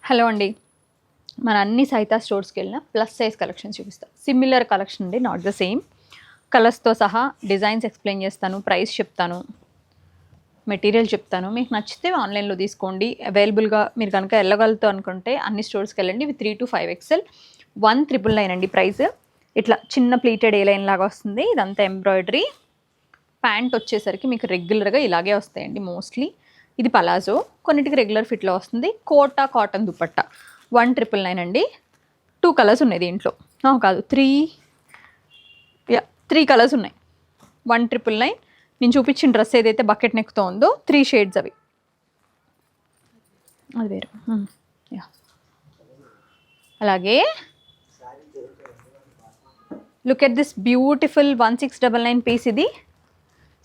Hello అండి. మన అన్ని సైతా స్టోర్స్కి వెళ్ళిన ప్లస్ సైజ్ కలెక్షన్ చూపిస్తాను. సిమిలర్ కలెక్షన్ అండి, నాట్ ద సేమ్. కలర్స్తో సహా డిజైన్స్ ఎక్స్ప్లెయిన్ చేస్తాను, ప్రైస్ చెప్తాను, మెటీరియల్ చెప్తాను. మీకు నచ్చితే ఆన్లైన్లో తీసుకోండి. అవైలబుల్గా మీరు కనుక వెళ్ళగలుగుతాం అనుకుంటే అన్ని స్టోర్స్కి వెళ్ళండి. విత్ 3 to 5 XL 1,999 అండి ప్రైస్. ఇట్లా చిన్న ప్లీటెడ్ ఏ లైన్ లాగా వస్తుంది. ఇదంతా ఎంబ్రాయిడరీ. ప్యాంట్ వచ్చేసరికి మీకు రెగ్యులర్గా ఇలాగే వస్తాయండి మోస్ట్లీ. ఇది పలాజో, కొన్నిటికి రెగ్యులర్ ఫిట్లో వస్తుంది. కోటా కాటన్ దుపట్టా 1,999 అండి. 2 కలర్స్ ఉన్నాయి దీంట్లో, కాదు 3 కలర్స్ ఉన్నాయి. 1,999. నేను చూపించిన డ్రెస్ ఏదైతే బకెట్ నెక్తో ఉందో 3 షేడ్స్ అవి, అది వేరు. అలాగే look at this beautiful 1,699 piece. ఇది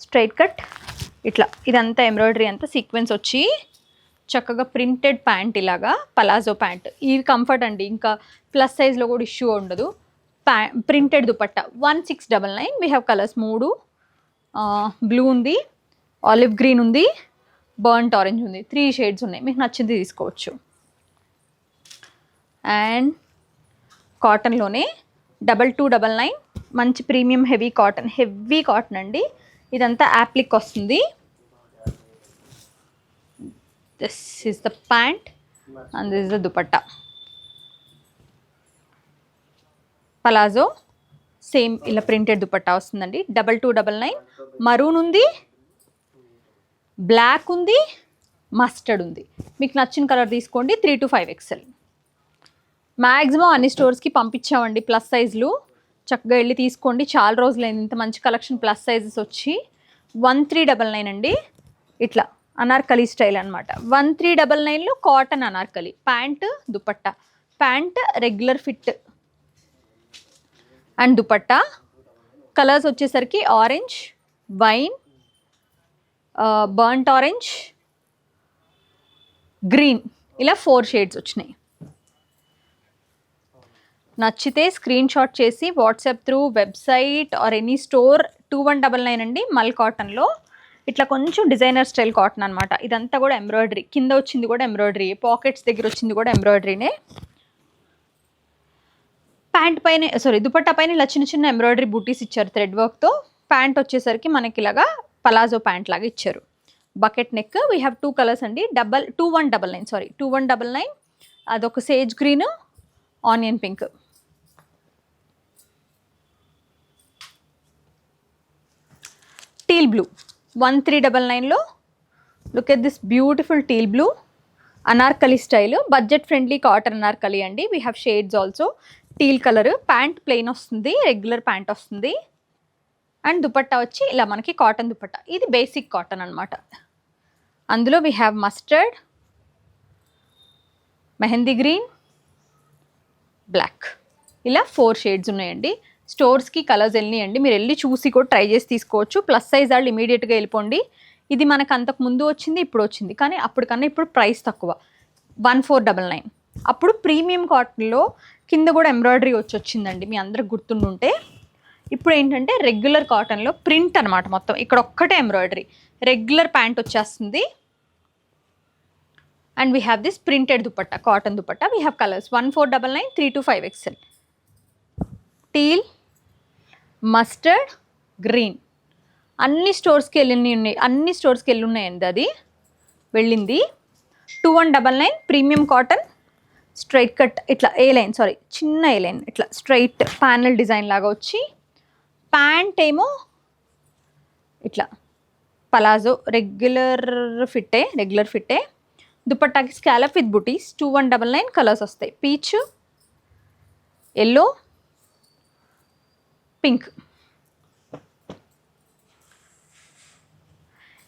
స్ట్రైట్ కట్ ఇట్లా, ఇదంతా ఎంబ్రాయిడరీ అంతా సీక్వెన్స్ వచ్చి చక్కగా ప్రింటెడ్ ప్యాంట్, ఇలాగా పలాజో ప్యాంట్. ఇది కంఫర్ట్ అండి, ఇంకా ప్లస్ సైజ్లో కూడా ఇష్యూ ఉండదు. Printed dupatta 1,699. We have colours 3. Blue ఉంది, ఆలివ్ గ్రీన్ ఉంది, బర్న్ట్ ఆరెంజ్ ఉంది. 3 షేడ్స్ ఉన్నాయి, మీకు నచ్చింది తీసుకోవచ్చు. అండ్ కాటన్లోనే 2,299. మంచి ప్రీమియం హెవీ కాటన్ అండి. ఇదంతా యాప్లిక్ వస్తుంది. This is the pant and this is the dupatta. Palazzo same ఇలా ప్రింటెడ్ దుపట్టా వస్తుందండి. 2,299. మరూన్ ఉంది, బ్లాక్ ఉంది, మస్టర్డ్ ఉంది. మీకు నచ్చిన కలర్ తీసుకోండి. 3 to 5 XL. మ్యాక్సిమం అన్ని స్టోర్స్కి పంపించామండి ప్లస్ సైజులు. చక్కగా వెళ్ళి తీసుకోండి. చాలా రోజులైంది ఇంత మంచి కలెక్షన్ ప్లస్ సైజెస్ వచ్చి. 1,399 అండి. ఇట్లా అనార్కలి స్టైల్ అనమాట. 1,399లో cotton Anarkali pant, dupatta. Pant regular fit and dupatta. Colours వచ్చేసరికి orange, wine, burnt orange, green, ఇలా 4 షేడ్స్ వచ్చినాయి. నచ్చితే స్క్రీన్ షాట్ చేసి WhatsApp through website or any store. 2,199 అండి. మల్ కాటన్లో ఇట్లా కొంచెం డిజైనర్ స్టైల్ కాటన్ అనమాట. ఇదంతా కూడా ఎంబ్రాయిడరీ. కింద వచ్చింది కూడా ఎంబ్రాయిడరీ, పాకెట్స్ దగ్గర వచ్చింది కూడా ఎంబ్రాయిడరీనే. ప్యాంట్ పైన దుపట్టా పైన ఇలా చిన్న చిన్న ఎంబ్రాయిడరీ బూటీస్ ఇచ్చారు థ్రెడ్ వర్క్తో. ప్యాంట్ వచ్చేసరికి మనకి ఇలాగా పలాజో ప్యాంట్ లాగా ఇచ్చారు. Bucket neck. We have 2 colours అండి. 2,199. అదొక sage green, onion pink. Teal blue 1,399లో. Look at this beautiful teal blue Anarkali style. Budget friendly cotton Anarkali అండి. We have shades also. Teal colour. Pant plain వస్తుంది, regular pant వస్తుంది. And dupatta వచ్చి ఇలా మనకి cotton dupatta. ఇది బేసిక్ కాటన్ అనమాట. అందులో we have mustard, mehndi green, black, ఇలా 4 షేడ్స్ ఉన్నాయండి. స్టోర్స్కి కలర్స్ వెళ్ళినాయండి, మీరు వెళ్ళి చూసి కూడా ట్రై చేసి తీసుకోవచ్చు. ప్లస్ సైజ్ వాళ్ళు ఇమీడియట్గా వెళ్ళిపోండి. ఇది మనకు అంతకు ముందు వచ్చింది, ఇప్పుడు వచ్చింది, కానీ అప్పటికన్నా ఇప్పుడు ప్రైస్ తక్కువ. 1,499. అప్పుడు ప్రీమియం కాటన్లో కింద కూడా ఎంబ్రాయిడరీ వచ్చిందండి, మీ అందరికి గుర్తుండుంటే. ఇప్పుడు ఏంటంటే రెగ్యులర్ కాటన్లో ప్రింట్ అనమాట మొత్తం. ఇక్కడ ఒక్కటే ఎంబ్రాయిడరీ. రెగ్యులర్ ప్యాంట్ వచ్చేస్తుంది. And we have this printed dupatta, cotton dupatta. We have colours 1,499, 3 to 5 XL. Teal, mustard, green. అన్ని స్టోర్స్కి వెళ్ళి ఉన్నాయండి. అది వెళ్ళింది. 2,199 ప్రీమియం కాటన్ స్ట్రైట్ కట్. ఇట్లా చిన్న ఏ లైన్ ఇట్లా స్ట్రైట్ ప్యానల్ డిజైన్ లాగా వచ్చి, ప్యాంట్ ఏమో ఇట్లా palazzo regular ఫిట్టే. దుపట్టాకి scallop with buttis. 2,199. Colours వస్తాయి. Peach, yellow, pink.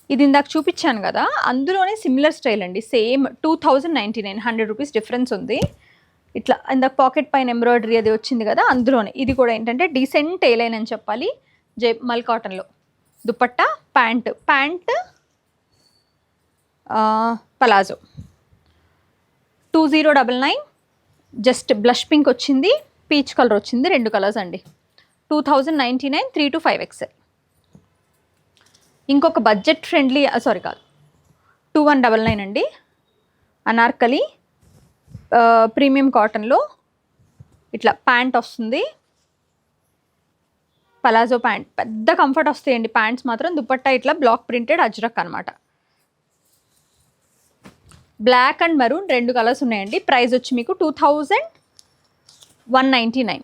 ఇది ఇందాక చూపించాను కదా, అందులోనే సిమిలర్ స్టైల్ అండి. సేమ్ 2,099, 100 రూపీస్ డిఫరెన్స్ ఉంది. ఇట్లా ఇందాక పాకెట్ పైన ఎంబ్రాయిడరీ అది వచ్చింది కదా, అందులోనే ఇది కూడా ఏంటంటే డీసెంట్ ఏ లైన్ అని చెప్పాలి. మల్ కాటన్లో dupatta, pant palazzo. 2,099. Just blush pink వచ్చింది, పీచ్ కలర్ వచ్చింది. 2 కలర్స్ అండి. 2,099, 3 to 5 XL. ఇంకొక బడ్జెట్ ఫ్రెండ్లీ కాదు, 2,199 అండి. అనార్కలి ప్రీమియం కాటన్లో ఇట్లా ప్యాంట్ వస్తుంది, పలాజో ప్యాంట్, పెద్ద కంఫర్ట్ వస్తాయండి ప్యాంట్స్ మాత్రం. దుపట్టా ఇట్లా బ్లాక్ ప్రింటెడ్ అజ్రక్ అనమాట. బ్లాక్ అండ్ మరూన్ 2 కలర్స్ ఉన్నాయండి. ప్రైస్ వచ్చి మీకు 2199.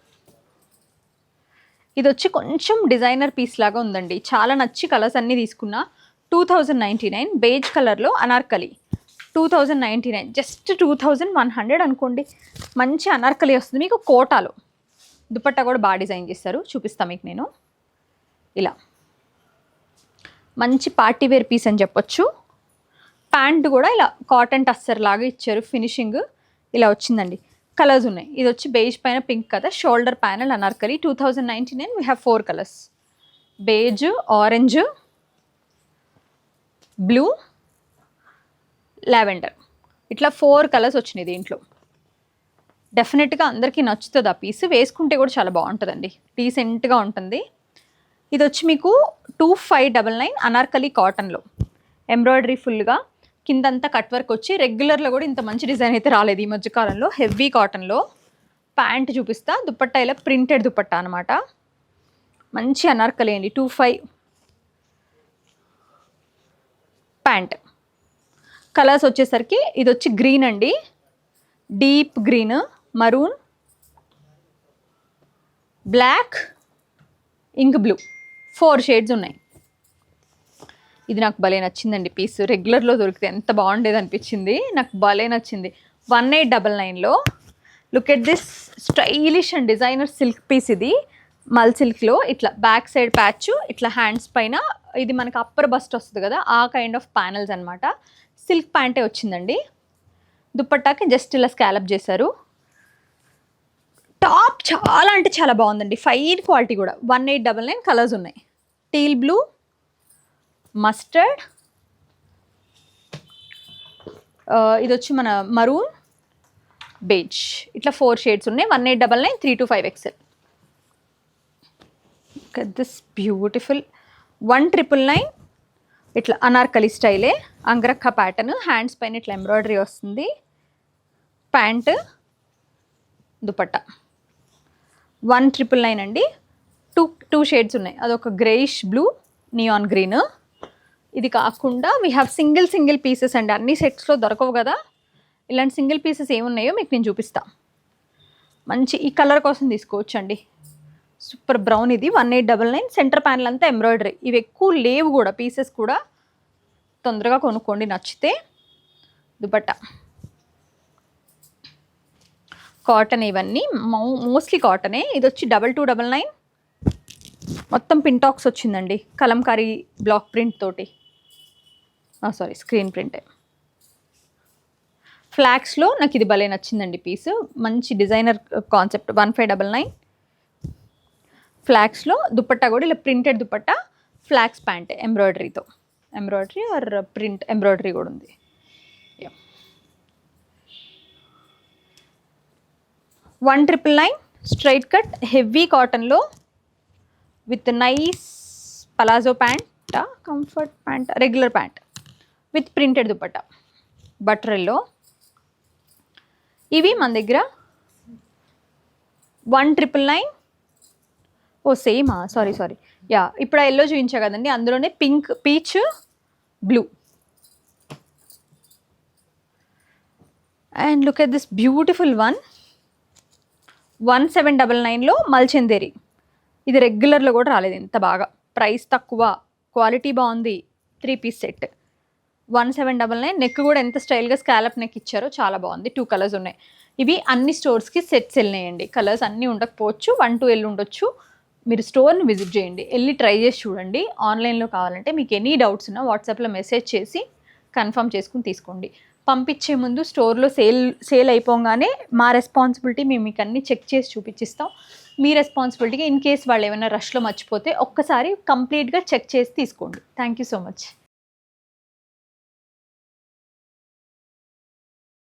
ఇది వచ్చి కొంచెం డిజైనర్ పీస్ లాగా ఉందండి, చాలా నచ్చి కలర్స్ అన్నీ తీసుకున్నా. 2099 బేజ్ కలర్లో అనార్కలి 2099, జస్ట్ 2100 అనుకోండి. మంచి అనార్కలి వస్తుంది మీకు కోటాలో. దుపట్టా కూడా బాగా డిజైన్ చేస్తారు, చూపిస్తాను మీకు నేను. ఇలా మంచి పార్టీ వేర్ పీస్ అని చెప్పొచ్చు. ప్యాంట్ కూడా ఇలా కాటన్ టస్సర్ లాగా ఇచ్చారు, ఫినిషింగ్ ఇలా వచ్చిందండి. కలర్స్ ఉన్నాయి. ఇది వచ్చి బేజ్ పైన పింక్ కదా, shoulder panel Anarkali 2099. We have 4 colours, beige, orange, blue, lavender, ఇట్లా 4 కలర్స్ వచ్చినాయి దీంట్లో. డెఫినెట్గా అందరికీ నచ్చుతుంది ఆ పీస్, వేసుకుంటే కూడా చాలా బాగుంటుందండి, డీసెంట్గా ఉంటుంది. ఇది వచ్చి మీకు 2599 అనార్కలి కాటన్లో, ఎంబ్రాయిడరీ ఫుల్గా, కిందంతా కట్ వర్క్ వచ్చి. రెగ్యులర్లో కూడా ఇంత మంచి డిజైన్ అయితే రాలేదు ఈ మధ్యకాలంలో. హెవీ కాటన్లో ప్యాంట్ చూపిస్తా. దుపట్టా ఇలా ప్రింటెడ్ దుపట్టా అనమాట, మంచి అనార్కలి అండి. 25 ప్యాంట్. కలర్స్ వచ్చేసరికి ఇది వచ్చి గ్రీన్ అండి, deep green, maroon, black, ink blue, 4 shades ఉన్నాయి. ఇది నాకు భలే నచ్చిందండి పీస్, రెగ్యులర్లో దొరికితే ఎంత బాగుండేది అనిపించింది, నాకు భలే నచ్చింది. 1899లో. Look at this stylish and designer silk piece. ఇది మల్ సిల్క్లో ఇట్లా బ్యాక్ సైడ్ ప్యాచ్, ఇట్లా హ్యాండ్స్ పైన ఇది మనకి అప్పర్ బస్ట్ వస్తుంది కదా, ఆ కైండ్ ఆఫ్ ప్యానల్స్ అనమాట. సిల్క్ ప్యాంటే వచ్చిందండి. దుపట్టాకి జస్ట్ ఇలా స్కాలప్ చేశారు. టాప్ చాలా అంటే చాలా బాగుందండి, ఫైన్ క్వాలిటీ కూడా. 1899. కలర్స్ ఉన్నాయి, టీల్ బ్లూ, మస్టర్డ్, ఇది వచ్చి మన మరూన్, బేజ్, ఇట్లా 4 షేడ్స్ ఉన్నాయి. 1899, 325XL. This beautiful 1999. ఇట్లా అనార్కలి స్టైలే, అంగరక్క ప్యాటర్న్, హ్యాండ్స్ పైన ఇట్లా ఎంబ్రాయిడరీ వస్తుంది. ప్యాంట్, దుపట్టా 1999 అండి. 2 షేడ్స్ ఉన్నాయి, అదొక గ్రేయిష్ బ్లూ, నియాన్ గ్రీన్. ఇది కాకుండా వీ హ్యావ్ సింగిల్ పీసెస్ అండి, అన్ని సెట్స్లో దొరకవు కదా. ఇలాంటి సింగిల్ పీసెస్ ఏమున్నాయో మీకు నేను చూపిస్తా. మంచి ఈ కలర్ కోసం తీసుకోవచ్చు అండి, సూపర్ బ్రౌన్. ఇది 1899. సెంటర్ ప్యానల్ అంతా ఎంబ్రాయిడరీ. ఇవి ఎక్కువ లేవు కూడా పీసెస్ కూడా, తొందరగా కొనుక్కోండి నచ్చితే. దుపట్టా కాటన్, ఇవన్నీ మోస్ట్లీ కాటనే. ఇది వచ్చి 2299. మొత్తం పింటాక్స్ వచ్చిందండి, కలంకారీ బ్లాక్ ప్రింట్ తోటి, సారీ స్క్రీన్ ప్రింటే. ఫ్లాక్స్లో నాకు ఇది భలే నచ్చిందండి పీస్, మంచి డిజైనర్ కాన్సెప్ట్. 1599. ఫ్లాక్స్లో దుపట్టా కూడా ఇలా ప్రింటెడ్ దుపట్టా, ఫ్లాక్స్ ప్యాంట్ ఎంబ్రాయిడరీతో, ఎంబ్రాయిడరీ ఆర్ ప్రింట్ ఎంబ్రాయిడరీ కూడా ఉంది. 1999 స్ట్రైట్ కట్ హెవీ కాటన్లో with nice palazzo pant, comfort pant, regular pant with printed dupatta, butter yellow. ఇవి మన దగ్గర 1999. ఓ సేమా, సారీ యా, ఇప్పుడు ఆ ఎల్లో చూపించా కదండి, అందులోనే pink, peach, blue. And look at this beautiful one. 1799లో మల్చందేరి. ఇది రెగ్యులర్లో కూడా రాలేదు ఇంత బాగా, ప్రైస్ తక్కువ, క్వాలిటీ బాగుంది. 3 పీస్ సెట్ 1799. నెక్ కూడా ఎంత స్టైల్గా స్కాలప్ నెక్ ఇచ్చారో చాలా బాగుంది. 2 కలర్స్ ఉన్నాయి. ఇవి అన్ని స్టోర్స్కి సెట్స్ వెళ్ళినాయండి, కలర్స్ అన్నీ ఉండకపోవచ్చు, 1 to L ఉండొచ్చు. మీరు స్టోర్ని విజిట్ చేయండి, వెళ్ళి ట్రై చేసి చూడండి. ఆన్లైన్లో కావాలంటే మీకు ఎనీ డౌట్స్ ఉన్నా వాట్సాప్లో మెసేజ్ చేసి కన్ఫర్మ్ చేసుకుని తీసుకోండి. పంపించే ముందు స్టోర్లో సేల్ అయిపోగానే మా రెస్పాన్సిబిలిటీ, మేము మీకు అన్నీ చెక్ చేసి చూపించిస్తాం. మీ రెస్పాన్సిబిలిటీగా ఇన్ కేస్ వాళ్ళు ఏమైనా రష్లో మర్చిపోతే ఒక్కసారి కంప్లీట్గా చెక్ చేసి తీసుకోండి. Thank you so much.